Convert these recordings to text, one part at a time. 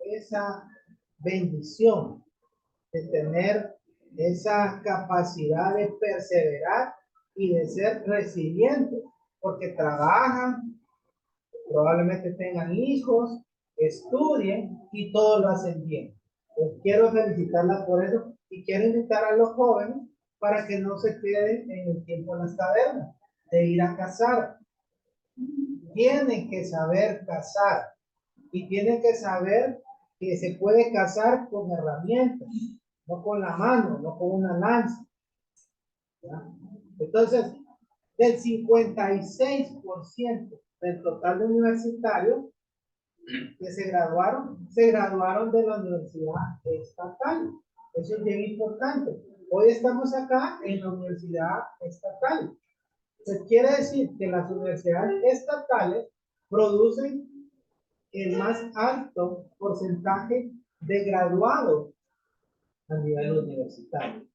esa bendición de tener esa capacidad de perseverar y de ser resilientes, porque trabajan, probablemente tengan hijos, estudien y todo lo hacen bien. Pues quiero felicitarla por eso y quiero invitar a los jóvenes para que no se queden en el tiempo en las cavernas, de ir a cazar. Tienen que saber cazar y tienen que saber que se puede cazar con herramientas, no con la mano, no con una lanza. ¿Ya? Entonces, del 56% del total de universitarios que se graduaron de la universidad estatal. Eso es bien importante. Hoy estamos acá en la universidad estatal. Eso quiere decir que las universidades estatales producen el más alto porcentaje de graduados a nivel universitario.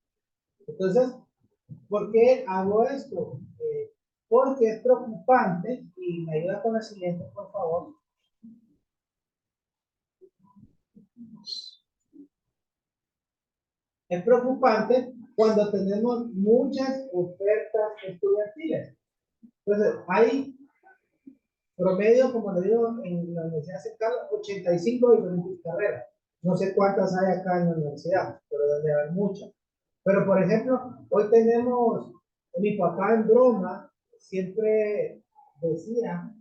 Entonces, ¿por qué hago esto? Porque es preocupante, y me ayuda con la siguiente, por favor. Es preocupante cuando tenemos muchas ofertas estudiantiles. Entonces, hay promedio, como le digo, en la Universidad Central, 85 diferentes carreras. No sé cuántas hay acá en la universidad, pero debe haber muchas. Pero, por ejemplo, hoy tenemos, mi papá en broma siempre decía,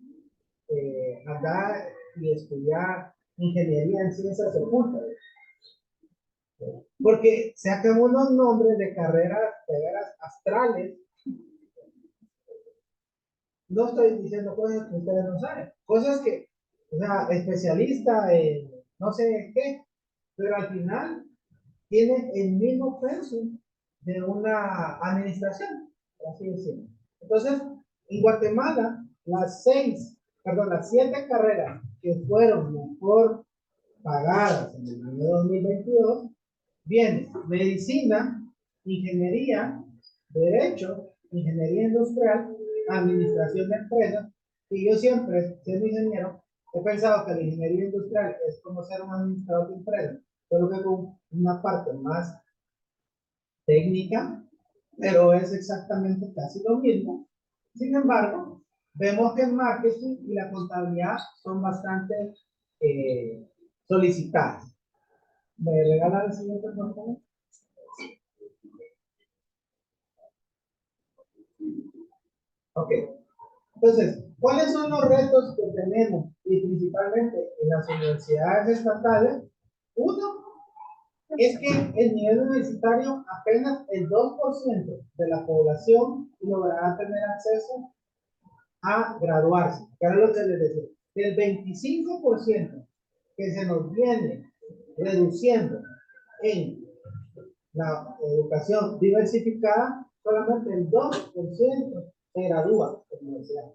andar y estudiar ingeniería en ciencias ocultas. Porque sacan unos nombres de carreras astrales. No estoy diciendo cosas que ustedes no saben. Cosas que, o sea, especialista en no sé qué, pero al final tiene el mismo peso de una administración, así decirlo. Entonces, en Guatemala, las 7 carreras que fueron mejor pagadas en el año 2022, vienen medicina, ingeniería, derecho, ingeniería industrial, administración de empresas, y yo siempre, siendo ingeniero, he pensado que la ingeniería industrial es como ser un administrador de empresas, pero que con una parte más técnica, pero es exactamente casi lo mismo. Sin embargo, vemos que el marketing y la contabilidad son bastante solicitadas. ¿Me regala el siguiente, por favor? Ok. Entonces, ¿cuáles son los retos que tenemos? Y principalmente en las universidades estatales. Uno, es que el nivel universitario apenas el 2% de la población logrará tener acceso a graduarse. Que era lo que les decía. Del 25% que se nos viene reduciendo en la educación diversificada, solamente el 2% se gradúa de la universidad.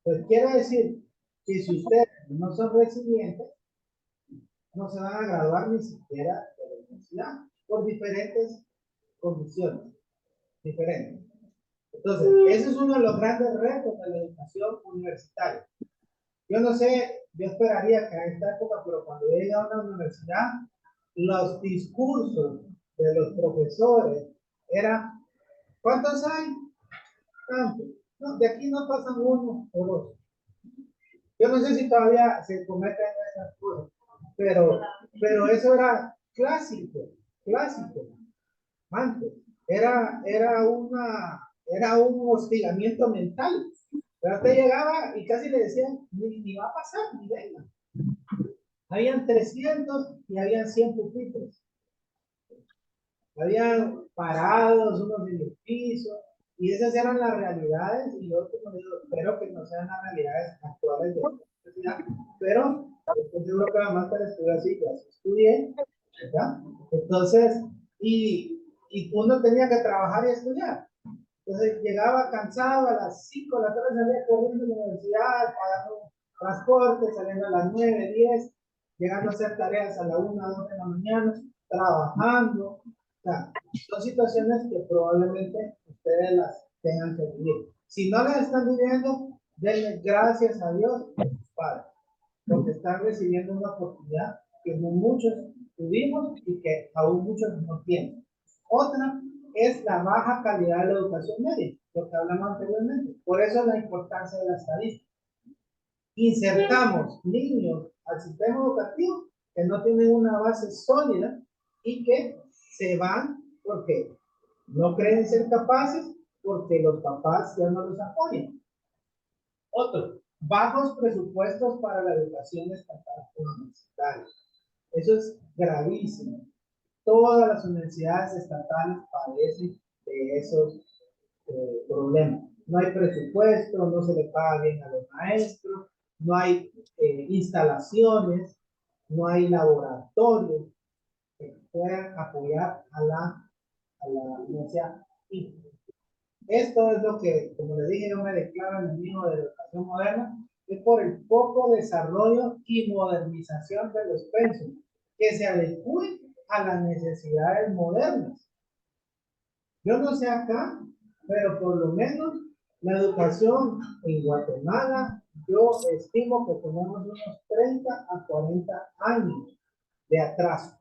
Pues quiero decir que si ustedes no son resilientes, no se van a graduar ni siquiera de la universidad por diferentes condiciones diferentes. Entonces, ese es uno de los grandes retos de la educación universitaria. Yo no sé, yo esperaría que a esta época, pero cuando llegue a una universidad, los discursos de los profesores eran, ¿cuántos hay? Tantos. No, de aquí no pasan uno o dos. Yo no sé si todavía se cometen esas cosas, pero eso era clásico, clásico. Antes era un hostigamiento mental. Pero te llegaba y casi le decían, ni va a pasar, ni venga. Habían 300 y habían 100 pupitres. Habían parados, unos en el piso, y esas eran las realidades, y yo como digo, espero que no sean las realidades actuales de la universidad, pero estoy seguro que la máster estudié así, ya estudié, ¿verdad? Entonces, y uno tenía que trabajar y estudiar. Entonces llegaba cansado a las 5 de la tarde, salía corriendo a la universidad, pagando transporte, saliendo a las 9, 10, llegando a hacer tareas a la 1, 2 de la mañana, trabajando. O sea, son situaciones que probablemente ustedes las tengan que vivir. Si no las están viviendo, denle gracias a Dios, padre. porque están recibiendo una oportunidad que no muchos tuvimos y que aún muchos no tienen. Otra es la baja calidad de la educación media, lo que hablamos anteriormente. Por eso la importancia de la estadística. Insertamos niños al sistema educativo que no tienen una base sólida y que se van porque no creen ser capaces, porque los papás ya no los apoyan. Otro, bajos presupuestos para la educación estatal universitaria. Eso es gravísimo. Todas las universidades estatales padecen de esos problemas. No hay presupuesto, no se le paga bien a los maestros, no hay instalaciones, no hay laboratorios que puedan apoyar a la universidad. Y esto es lo que, como les dije, yo me declaro enemigo de la educación moderna, es por el poco desarrollo y modernización de los pensos, que se adecúen a las necesidades modernas. Yo no sé acá, pero por lo menos la educación en Guatemala, yo estimo que tenemos unos 30 a 40 años de atraso.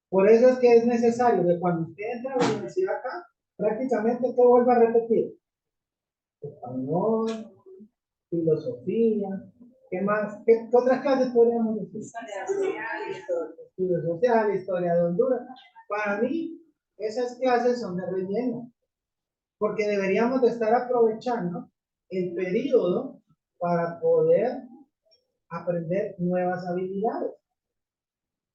Por eso es que es necesario que cuando usted entra a la universidad acá, prácticamente todo vuelva a repetir. Español, filosofía, ¿qué más? ¿Qué otras clases podríamos decir? Estudios sociales, historia de Honduras. Para mí, esas clases son de relleno, porque deberíamos de estar aprovechando el periodo para poder aprender nuevas habilidades.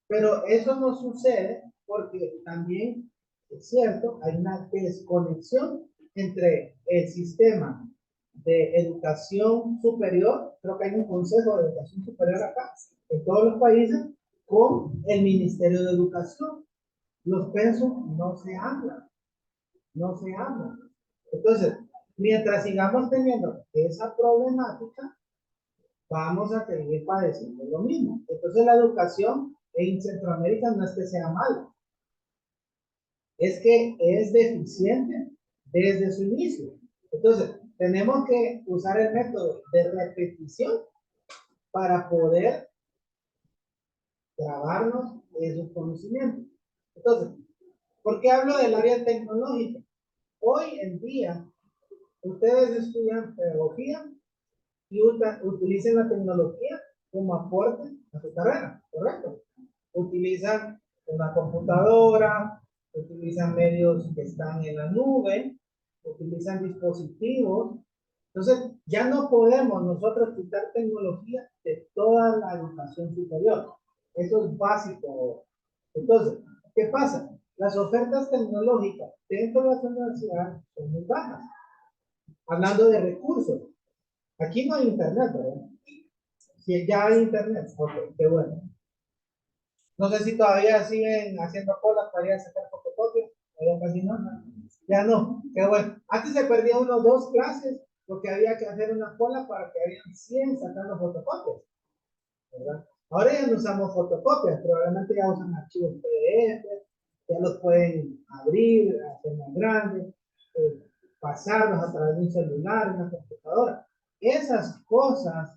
Pero eso no sucede porque también es cierto, hay una desconexión entre el sistema de educación superior, creo que hay un consejo de educación superior acá, en todos los países, con el Ministerio de Educación. Los pensos no se hablan, no se hablan. Entonces, mientras sigamos teniendo esa problemática, vamos a seguir padeciendo lo mismo. Entonces, la educación en Centroamérica no es que sea mala, es que es deficiente desde su inicio. Entonces, tenemos que usar el método de repetición para poder grabarnos esos conocimientos. Entonces, ¿por qué hablo del área tecnológica? Hoy en día, ustedes estudian pedagogía y utilizan la tecnología como aporte a su carrera, ¿correcto? Utilizan una computadora, utilizan medios que están en la nube, utilizan dispositivos. Entonces, ya no podemos nosotros quitar tecnología de toda la educación superior. Eso es básico. Entonces, ¿qué pasa? Las ofertas tecnológicas dentro de las universidades son muy bajas. Hablando de recursos, aquí no hay internet, ¿verdad? Si ya hay internet, ok, qué bueno. No sé si todavía siguen haciendo colas para ir a sacar fotocopias, ya casi no, ya no, qué bueno. Antes se perdía unos 2 clases porque había que hacer una cola para que habían 100 sacando fotocopias, ¿verdad? Ahora ya no usamos fotocopias, probablemente ya usan archivos PDF, ya los pueden abrir, hacer más grandes, pasarlos a través de un celular, una computadora. Esas cosas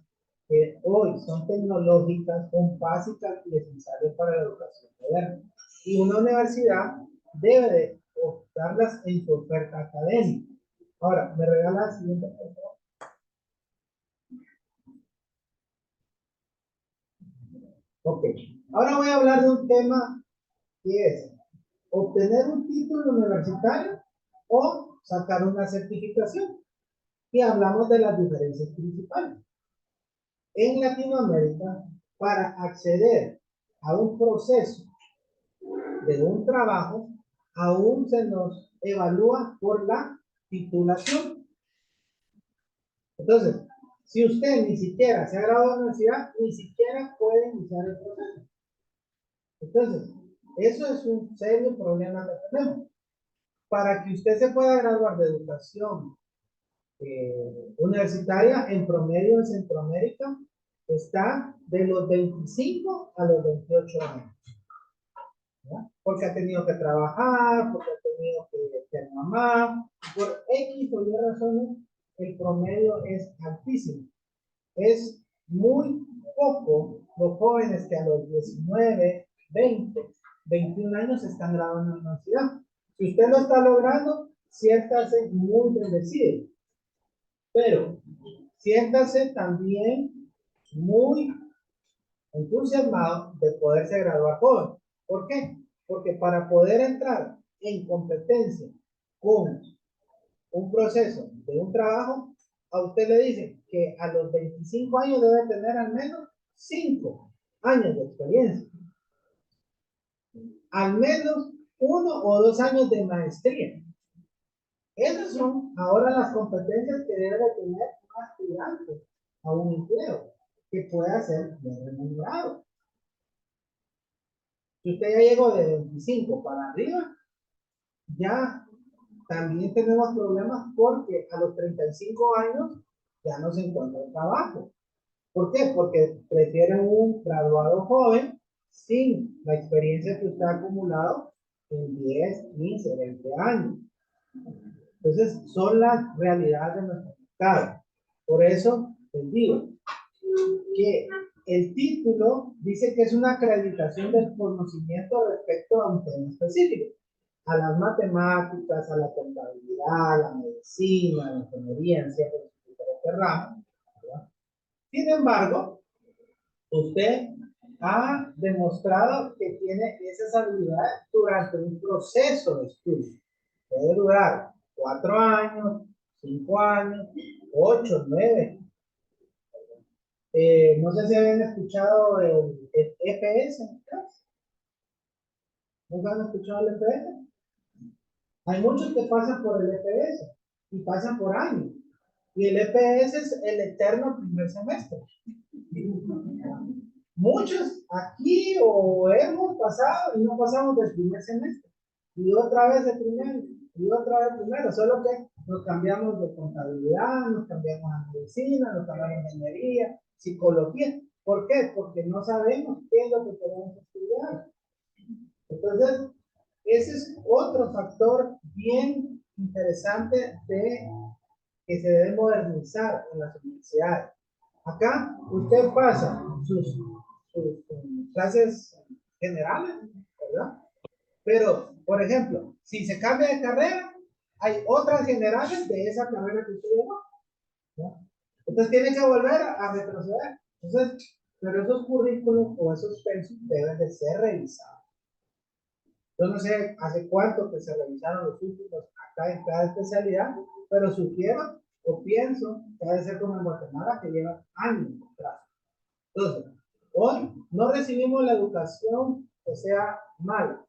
que hoy son tecnológicas, son básicas y necesarias para la educación moderna. Y una universidad debe de darlas en su oferta académica. Ahora, ¿me regala la siguiente, por favor? Ok. Ahora voy a hablar de un tema que es obtener un título universitario o sacar una certificación. Y hablamos de las diferencias principales. En Latinoamérica, para acceder a un proceso de un trabajo, aún se nos evalúa por la titulación. Entonces, si usted ni siquiera se ha graduado de la universidad, ni siquiera puede iniciar el proceso. Entonces, eso es un serio problema que tenemos. Para que usted se pueda graduar de educación universitaria, en promedio en Centroamérica, está de los 25 a los 28 años. ¿Ya? Porque ha tenido que trabajar, porque ha tenido que ser mamá, por X o Y razones, el promedio es altísimo. Es muy poco los jóvenes que a los 19, 20, 21 años se están graduando en la universidad. Si usted lo está logrando, siéntase muy bendecido. Pero siéntase también muy entusiasmado de poderse graduar joven. ¿Por qué? Porque para poder entrar en competencia con un proceso de un trabajo, a usted le dicen que a los 25 años debe tener al menos 5 años de experiencia. Al menos 1 o 2 años de maestría. Esas son ahora las competencias que debe tener un aspirante a un empleo que pueda ser bien remunerado. Si usted ya llegó de 25 para arriba, ya también tenemos problemas porque a los 35 años ya no se encuentra el trabajo. ¿Por qué? Porque prefieren un graduado joven sin la experiencia que usted ha acumulado en 10, 15, 20 años. Entonces, son las realidades de nuestro mercado. Por eso, les digo que el título dice que es una acreditación del conocimiento respecto a un tema específico. A las matemáticas, a la contabilidad, a la medicina, a la ingeniería, en ciertos diferentes ramos. Sin embargo, usted ha demostrado que tiene esas habilidades durante un proceso de estudio. Puede durar 4 años, 5 años, 8, 9. No sé si habían escuchado el EPS. ¿Nunca han escuchado el EPS? Hay muchos que pasan por el EPS y pasan por años. Y el EPS es el eterno primer semestre. Muchos aquí o hemos pasado y no pasamos del primer semestre. Y otra vez de primero, y otra vez primero. Solo que nos cambiamos de contabilidad, nos cambiamos a medicina, nos cambiamos a ingeniería, psicología. ¿Por qué? Porque no sabemos qué es lo que queremos estudiar. Entonces, ese es otro factor bien interesante de que se debe modernizar en las universidades. Acá usted pasa sus clases generales, ¿verdad? Pero, por ejemplo, si se cambia de carrera, hay otras generales de esa carrera que usted llevó, ¿no? Entonces tiene que volver a retroceder. Entonces, pero esos currículos o esos pensos deben de ser revisados. Yo no sé hace cuánto que se revisaron los últimos acá en cada especialidad, pero sugiero o pienso que debe ser como en Guatemala, que lleva años atrás. Entonces, hoy no recibimos la educación que sea mala,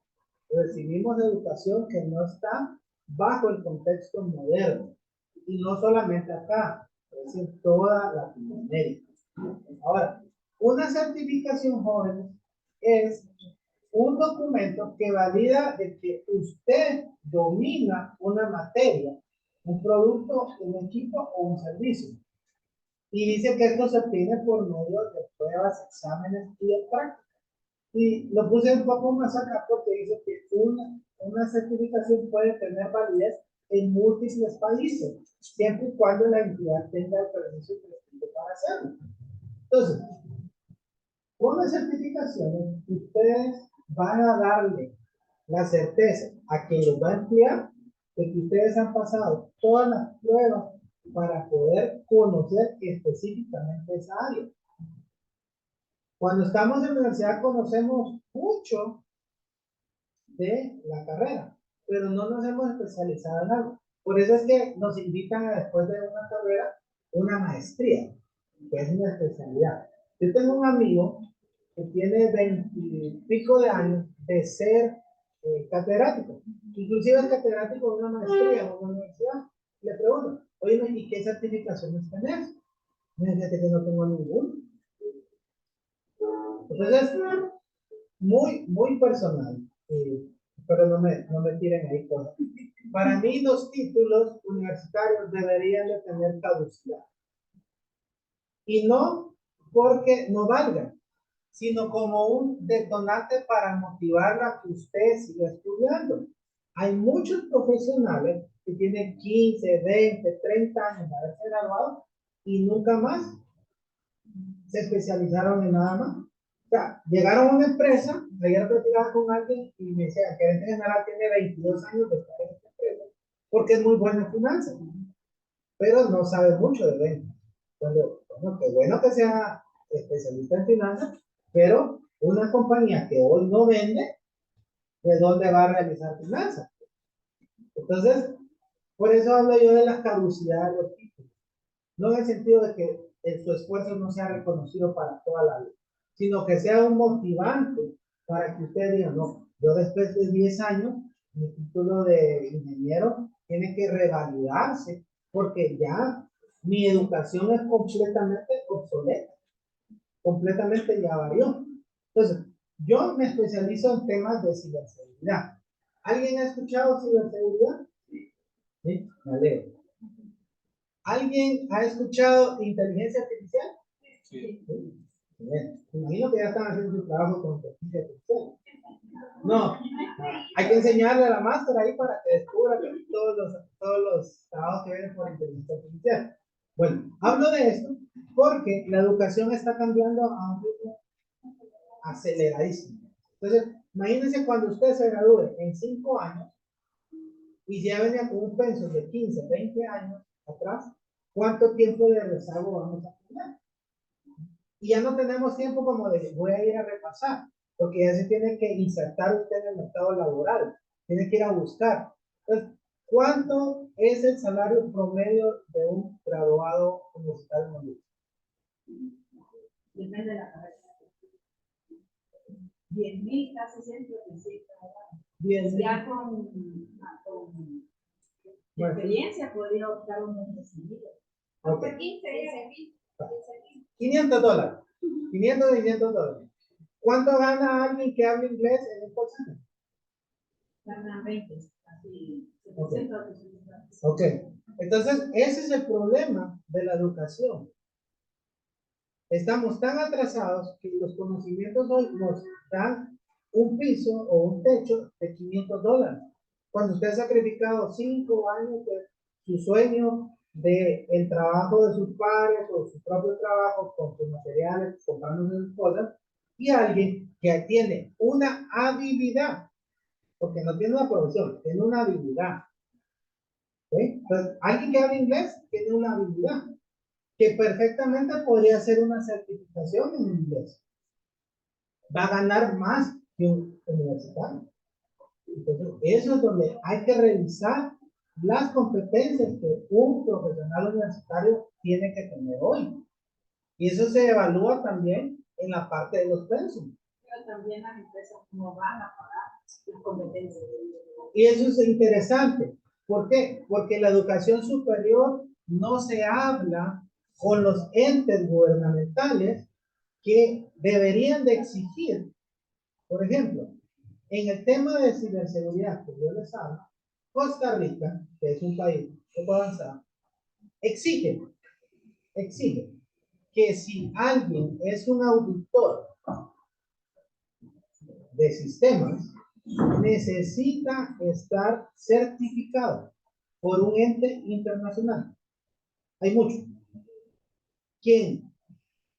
recibimos educación que no está bajo el contexto moderno. Y no solamente acá, es en toda Latinoamérica. Ahora, una certificación, jóvenes, es un documento que valida de que usted domina una materia, un producto, un equipo o un servicio. Y dice que esto se obtiene por medio de pruebas, exámenes y de práctica. Y lo puse un poco más acá porque dice que una certificación puede tener validez en múltiples países, siempre y cuando la entidad tenga el permiso para hacerlo. Entonces, con las certificaciones, ustedes van a darle la certeza a quien los va a emplear de que ustedes han pasado todas las pruebas para poder conocer específicamente esa área. Cuando estamos en la universidad conocemos mucho de la carrera, pero no nos hemos especializado en algo. Por eso es que nos invitan a, después de una carrera, una maestría, que es una especialidad. Yo tengo un amigo que tiene 20 y pico de años de ser catedrático, inclusive es catedrático de una maestría en una universidad. Le pregunto, oye, ¿y qué certificaciones tenés? Me dice que no tengo ninguna. Entonces, muy personal, pero no me tiren ahí cosas. Para mí, los títulos universitarios deberían de tener caducidad. Y no porque no valgan, sino como un detonante para motivarla a que usted siga estudiando. Hay muchos profesionales que tienen 15, 20, 30 años de haberse graduado y nunca más se especializaron en nada más. O sea, llegaron a una empresa, ayer platicaba con alguien y me decía que el gerente general tiene 22 años de estar en esta empresa porque es muy buena en finanzas, pero no sabe mucho de ventas. Entonces, bueno, qué bueno que sea especialista en finanzas, pero una compañía que hoy no vende, ¿de dónde va a realizar finanzas? Entonces, por eso hablo yo de la caducidad de los títulos. No en el sentido de que su esfuerzo no sea reconocido para toda la vida, sino que sea un motivante para que usted diga, no, yo después de 10 años, mi título de ingeniero tiene que revalidarse porque ya mi educación es completamente obsoleta, completamente ya varió. Entonces, yo me especializo en temas de ciberseguridad. ¿Alguien ha escuchado ciberseguridad? Sí, me alegro. ¿Alguien ha escuchado inteligencia artificial? Sí. Bien. Imagino que ya están haciendo su trabajo con inteligencia artificial. No, hay que enseñarle a la máster ahí para que descubra que todos los trabajos que vienen por inteligencia artificial. Bueno, hablo de esto porque la educación está cambiando a un ritmo aceleradísimo. Entonces, imagínense cuando usted se gradúe en 5 años y ya venía con un penso de 15, 20 años atrás, ¿cuánto tiempo de rezago vamos a tener? Y ya no tenemos tiempo como de voy a ir a repasar, porque ya se tiene que insertar usted en el mercado laboral, tiene que ir a buscar. Entonces, ¿cuánto es el salario promedio de un graduado universitario en Honduras? Depende de la carrera. 10.000, casi 100, 10.000. Ya con experiencia podría optar un recibido. Okay. 15.000. $500. 500 dólares. ¿Cuánto gana alguien que habla inglés en un call center? Gana 20, así. Okay. Ok. Entonces, ese es el problema de la educación. Estamos tan atrasados que los conocimientos hoy nos dan un piso o un techo de $500. Cuando usted ha sacrificado 5 años de su sueño, de el trabajo de sus padres o su propio trabajo con sus materiales, comprando sus cosas, y alguien que tiene una habilidad, porque no tiene una profesión, tiene una habilidad. ¿Sí? Entonces, alguien que habla inglés tiene una habilidad que perfectamente podría hacer una certificación en inglés. Va a ganar más que un universitario. Entonces, eso es donde hay que revisar las competencias que un profesional universitario tiene que tener hoy. Y eso se evalúa también en la parte de los pensos. Pero también las empresas no van a pagar las competencias. Y eso es interesante. ¿Por qué? Porque la educación superior no se habla con los entes gubernamentales que deberían de exigir. Por ejemplo, en el tema de ciberseguridad que yo les hablo, Costa Rica, que es un país poco avanzado, exige que si alguien es un auditor de sistemas, necesita estar certificado por un ente internacional. Hay muchos. Quien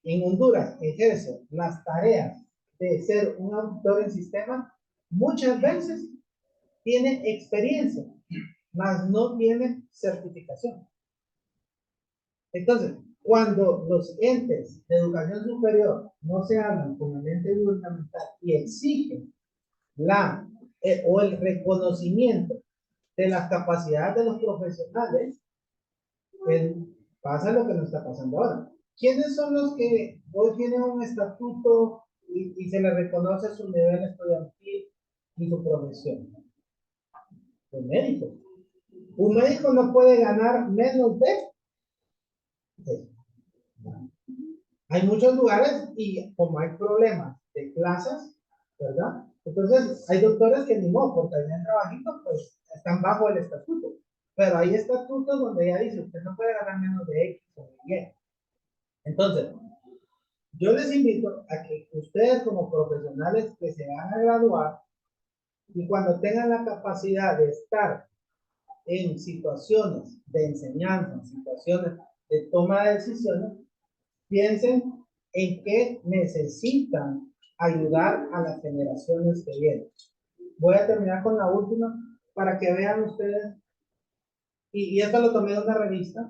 en Honduras ejerce las tareas de ser un auditor en sistemas, muchas veces tiene experiencia, mas no tiene certificación. Entonces, cuando los entes de educación superior no se hablan con el ente gubernamental y exigen o el reconocimiento de las capacidades de los profesionales, pues pasa lo que nos está pasando ahora. ¿Quiénes son los que hoy tienen un estatuto y se les reconoce su nivel estudiantil y su profesión? Los médicos. Un médico no puede ganar menos de. Hay muchos lugares y como hay problemas de plazas, ¿verdad? Entonces hay doctores que ni modo, porque tienen trabajito, pues están bajo el estatuto. Pero hay estatutos donde ya dice, usted no puede ganar menos de X o de Y. Entonces, yo les invito a que ustedes como profesionales que se van a graduar y cuando tengan la capacidad de estar en situaciones de enseñanza, en situaciones de toma de decisiones, piensen en qué necesitan ayudar a las generaciones que vienen. Voy a terminar con la última para que vean ustedes, y esto lo tomé de una revista.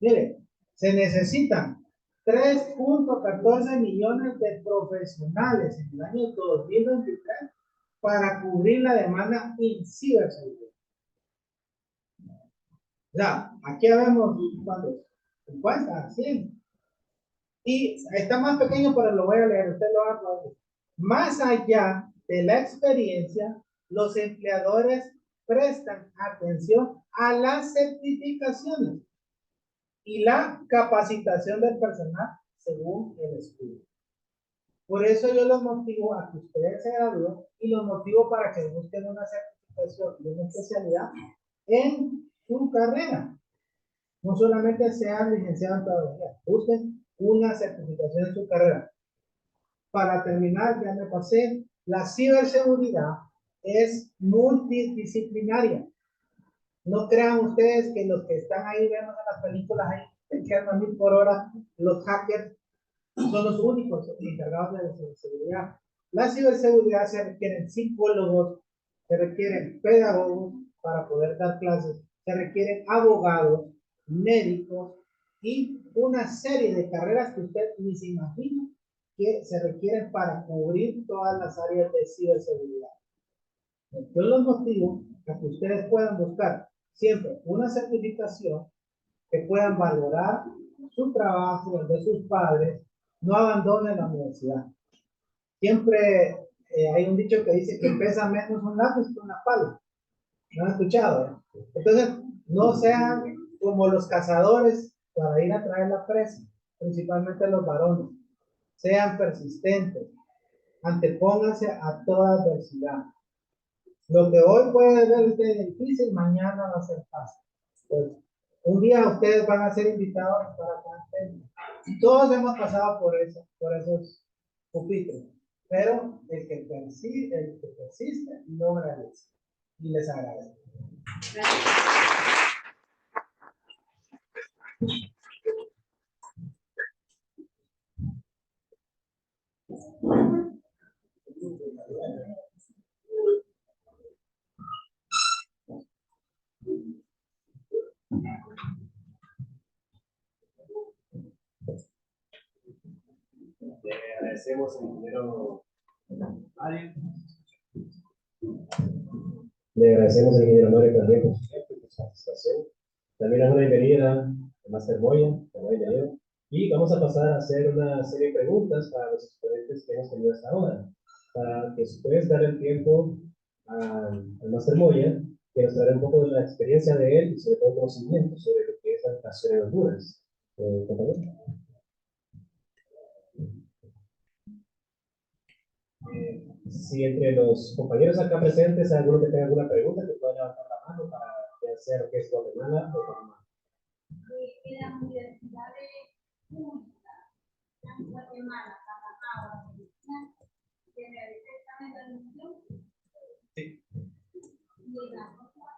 Miren, se necesitan 3.14 millones de profesionales en el año 2023 para cubrir la demanda en ciberseguridad. Ya, aquí vemos cuántos, 50, 100. Y está más pequeño, pero lo voy a leer, usted lo va a poder. Más allá de la experiencia, los empleadores prestan atención a las certificaciones y la capacitación del personal según el estudio. Por eso yo los motivo a que ustedes se gradúen y los motivo para que busquen una certificación y una especialidad en su carrera. No solamente sean licenciados en pedagogía, busquen una certificación en su carrera. Para terminar, ya me pasé, la ciberseguridad es multidisciplinaria. No crean ustedes que los que están ahí viendo en las películas ahí, echando a 1000 por hora, los hackers, son los únicos encargados de la ciberseguridad. La ciberseguridad se requieren psicólogos, se requieren pedagogos para poder dar clases, se requieren abogados, médicos y una serie de carreras que usted ni se imagina que se requieren para cubrir todas las áreas de ciberseguridad. Yo los motivo a que ustedes puedan buscar siempre una certificación que puedan valorar su trabajo, el de sus padres, no abandonen la universidad. Siempre hay un dicho que dice que pesa menos un lápiz que una pala. ¿No han escuchado? Entonces, no sean como los cazadores para ir a traer la presa, principalmente los varones. Sean persistentes, antepónganse a toda adversidad. Lo que hoy puede ver usted difícil, mañana va a ser fácil. Pues, un día ustedes van a ser invitados para cantar. Todos hemos pasado por eso, por esos pupitres. Pero el que persiste logra eso. Y les agradezco. Le agradecemos al ingeniero Mario. Le agradecemos al ingeniero Mario también por su tiempo y por su participación. También damos la bienvenida a Master Moya, y vamos a pasar a hacer una serie de preguntas para los estudiantes que hemos tenido hasta ahora. Para que después dar el tiempo al Master Moya, que nos traerá un poco de la experiencia de él y sobre todo conocimiento sobre lo que es la educación en Honduras. Compañero. Si entre los compañeros acá presentes hay alguno que tenga alguna pregunta, que pueda levantar la mano para hacer que es Guatemala o Panamá. En las universidades públicas, en Guatemala, Panamá o Argentina, ¿se realiza examen de admisión? Sí. Y en las otras,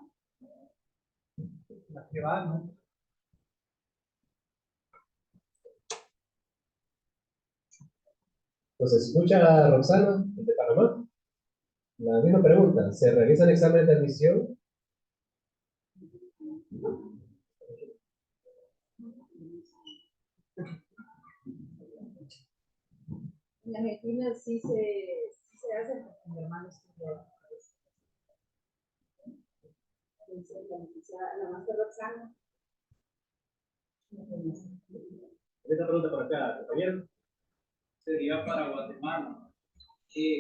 Las privadas, ¿no? Entonces, escucha a Roxana, de Panamá. La misma pregunta, ¿se realiza el examen de admisión? en Argentina sí se hace porque mi hermano estudia. Entonces, la maestra Roxana. Esta pregunta por acá, compañero. Sería para Guatemala.